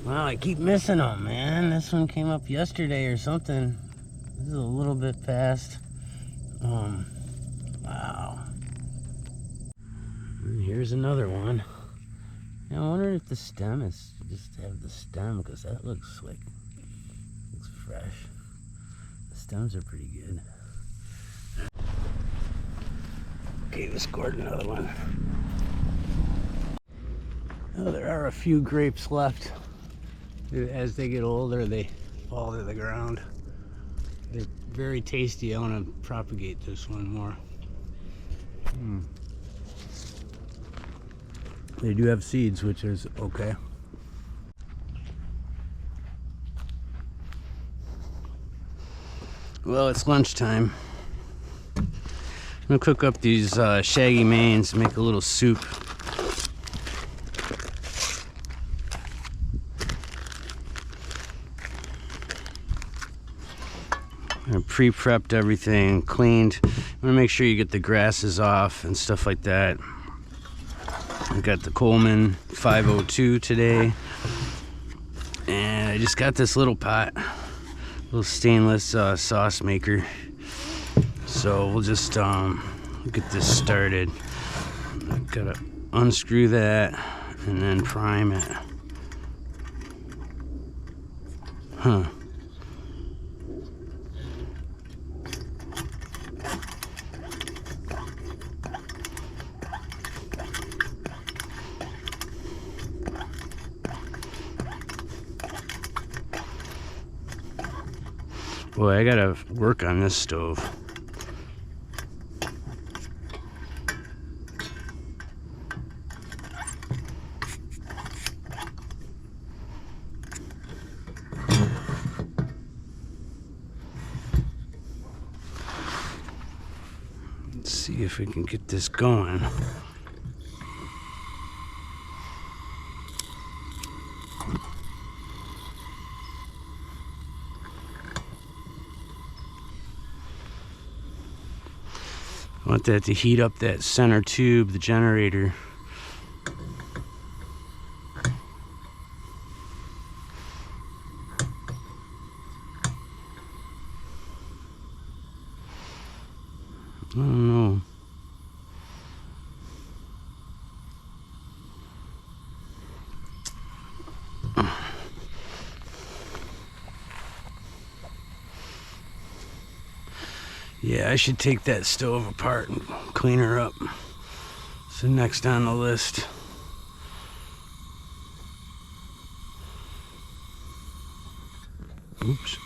Wow, I keep missing them, man. This one came up yesterday or something. This is a little bit past. Wow. And here's another one. Yeah, I wonder if the stem is just have the stem, because that looks like looks fresh. The stems are pretty good. Okay, we scored another one. Oh, there are a few grapes left. As they get older, they fall to the ground. They're very tasty. I want to propagate this one more. They do have seeds, which is okay. Well, it's lunchtime. I'm gonna cook up these Shaggy mains, make a little soup. I pre-prepped everything, cleaned. I'm gonna make sure you get the grasses off and stuff like that. I got the Coleman 502 today, and I just got this little pot, little stainless sauce maker. So we'll just get this started. I've gotta unscrew that and then prime it. Boy, I gotta work on this stove. Let's see if we can get this going. I want that to heat up that center tube, the generator. I don't know. Yeah, I should take that stove apart and clean her up. So next on the list. Oops.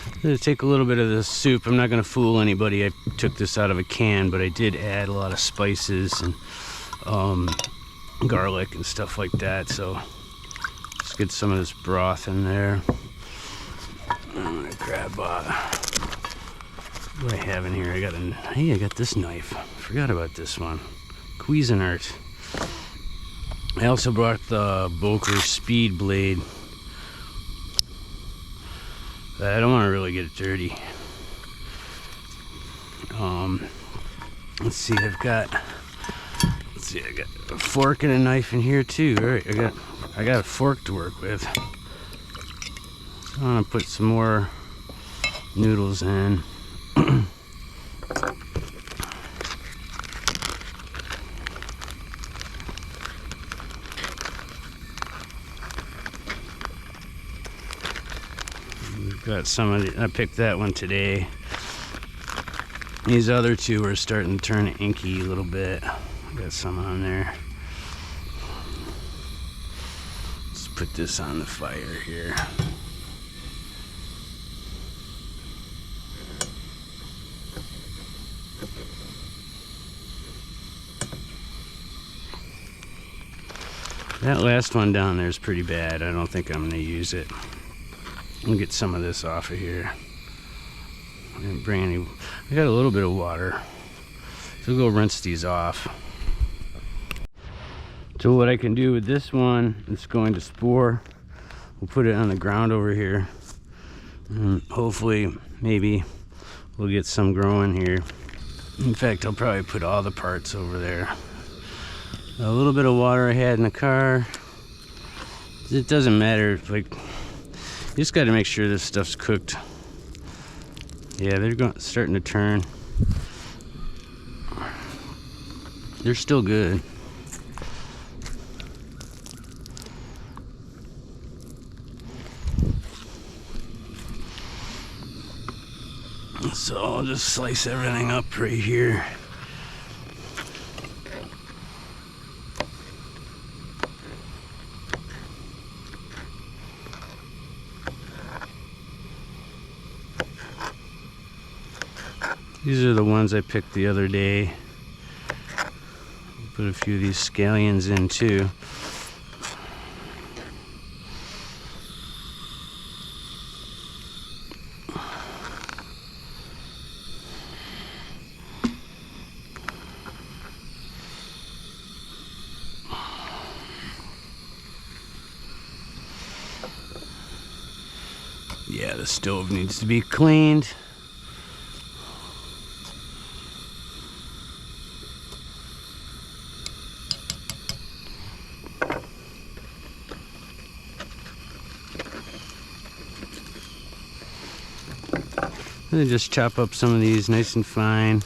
I'm gonna take a little bit of this soup. I'm not gonna fool anybody. I took this out of a can, but I did add a lot of spices and garlic and stuff like that. So let's get some of this broth in there. I'm gonna grab what do I have in here? I got this knife. Forgot about this one. Cuisinart. I also brought the Boker Speed Blade. I don't want to really get it dirty. Let's see, I got a fork and a knife in here too. All right, I got a fork to work with. So I'm gonna put some more noodles in. Got some of the, I picked that one today. These other two are starting to turn inky a little bit. Got some on there. Let's put this on the fire here. That last one down there is pretty bad. I don't think I'm gonna use it. I'll get some of this off of here. I didn't bring any. I got a little bit of water, so we'll go rinse these off. So what I can do with this one, it's going to spore. We'll put it on the ground over here, and hopefully, maybe we'll get some growing here. In fact, I'll probably put all the parts over there. A little bit of water I had in the car. It doesn't matter, like, you just got to make sure this stuff's cooked. Yeah, they're starting to turn. They're still good. So I'll just slice everything up right here. These are the ones I picked the other day. Put a few of these scallions in too. Yeah, the stove needs to be cleaned. And just chop up some of these nice and fine.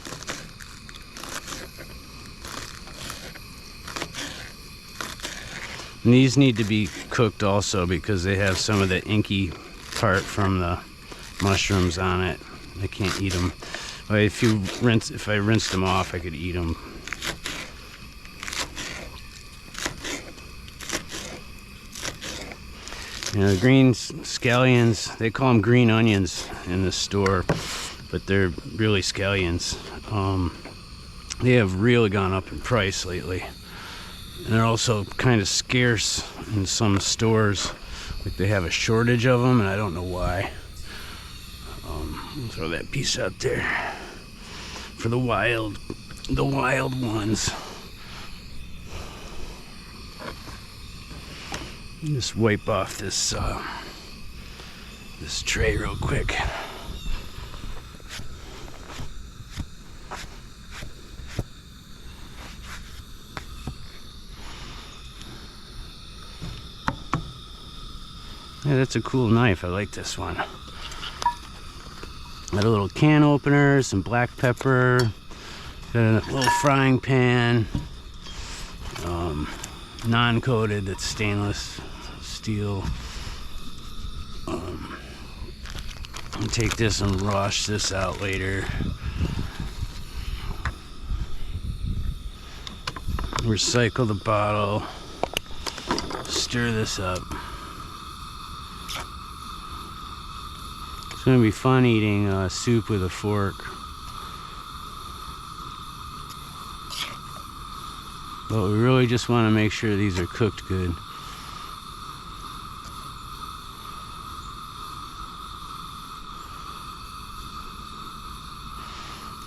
And these need to be cooked also because they have some of the inky part from the mushrooms on it. I can't eat them. But if I rinsed them off, I could eat them. You know, the green scallions, they call them green onions in the store, but they're really scallions. They have really gone up in price lately. And they're also kind of scarce in some stores. Like they have a shortage of them, and I don't know why. I'll throw that piece out there for the wild ones. Just wipe off this this tray real quick. Yeah, that's a cool knife. I like this one. Got a little can opener, some black pepper, got a little frying pan, non-coated, that's stainless steel. I'll take this and wash this out later. Recycle the bottle, stir this up. It's gonna be fun eating soup with a fork. But we really just want to make sure these are cooked good.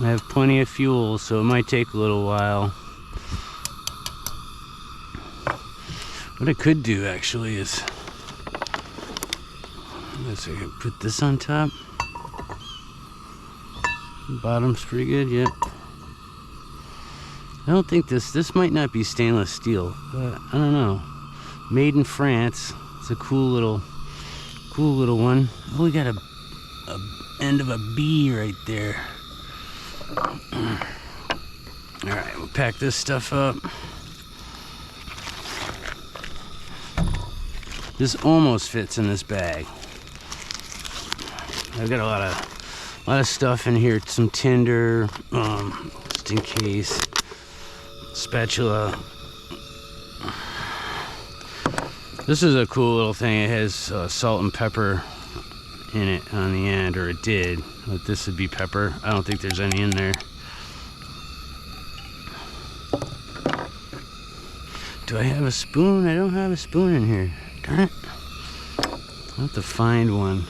I have plenty of fuel, so it might take a little while. What I could do actually is, let's see, put this on top. Bottom's pretty good, yep. I don't think this might not be stainless steel, but I don't know. Made in France. It's a cool little one. Oh, we got a end of a bee right there. All right, we'll pack this stuff up. This almost fits in this bag. I've got a lot of stuff in here. Some tinder, just in case. Spatula. This is a cool little thing. It has salt and pepper in it on the end, or it did. But this would be pepper. I don't think there's any in there. Do I have a spoon? I don't have a spoon in here. Darn it. I'll have to find one.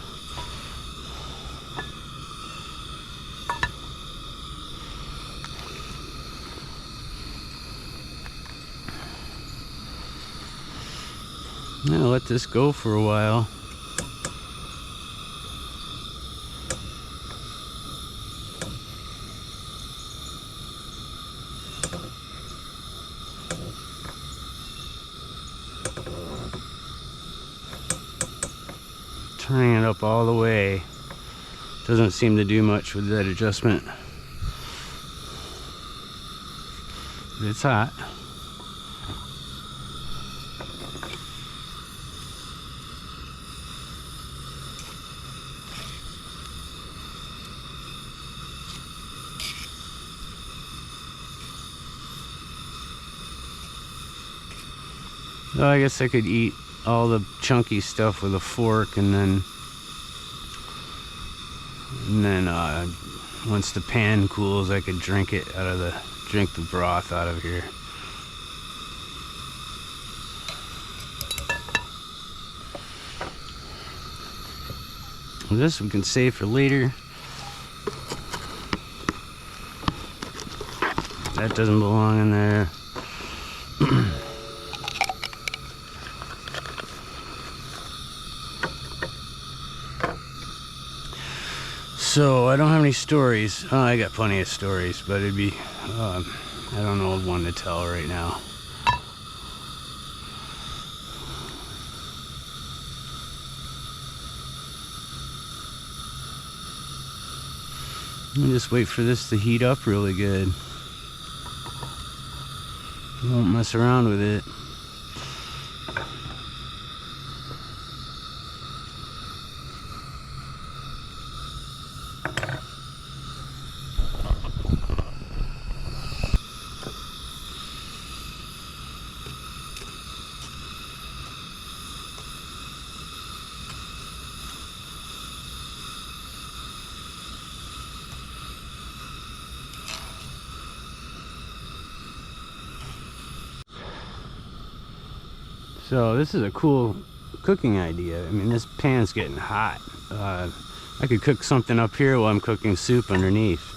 I'm gonna let this go for a while. turning it up all the way. Doesn't seem to do much with that adjustment. But it's hot. Oh, I guess I could eat all the chunky stuff with a fork, and then once the pan cools, I could drink the broth out of here. This we can save for later. That doesn't belong in there. So I don't have any stories. Oh, I got plenty of stories, but it'd be I don't know one to tell right now. Let me just wait for this to heat up really good. Won't mess around with it. So this is a cool cooking idea. I mean, this pan's getting hot. I could cook something up here while I'm cooking soup underneath.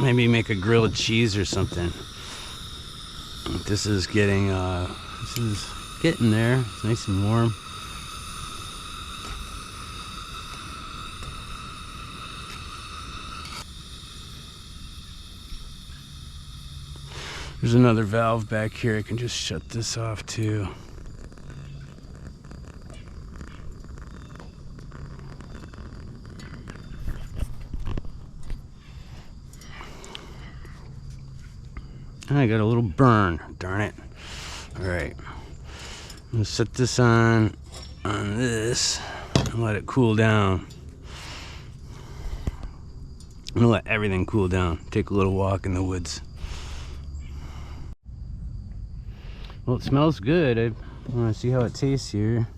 Maybe make a grilled cheese or something. This is getting there. It's nice and warm. There's another valve back here. I can just shut this off too. I got a little burn, darn it. All right, I'm gonna set this on this and let it cool down. I'm gonna let everything cool down. Take a little walk in the woods. Well, it smells good. I want to see how it tastes here.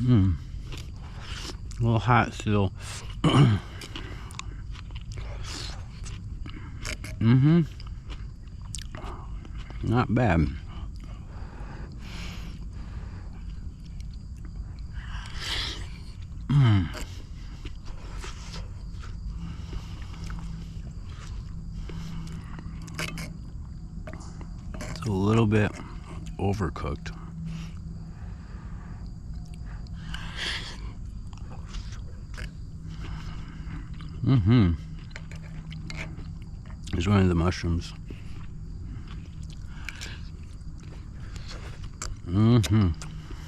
A little hot still. Not bad. It's a little bit overcooked. Here's one of the mushrooms.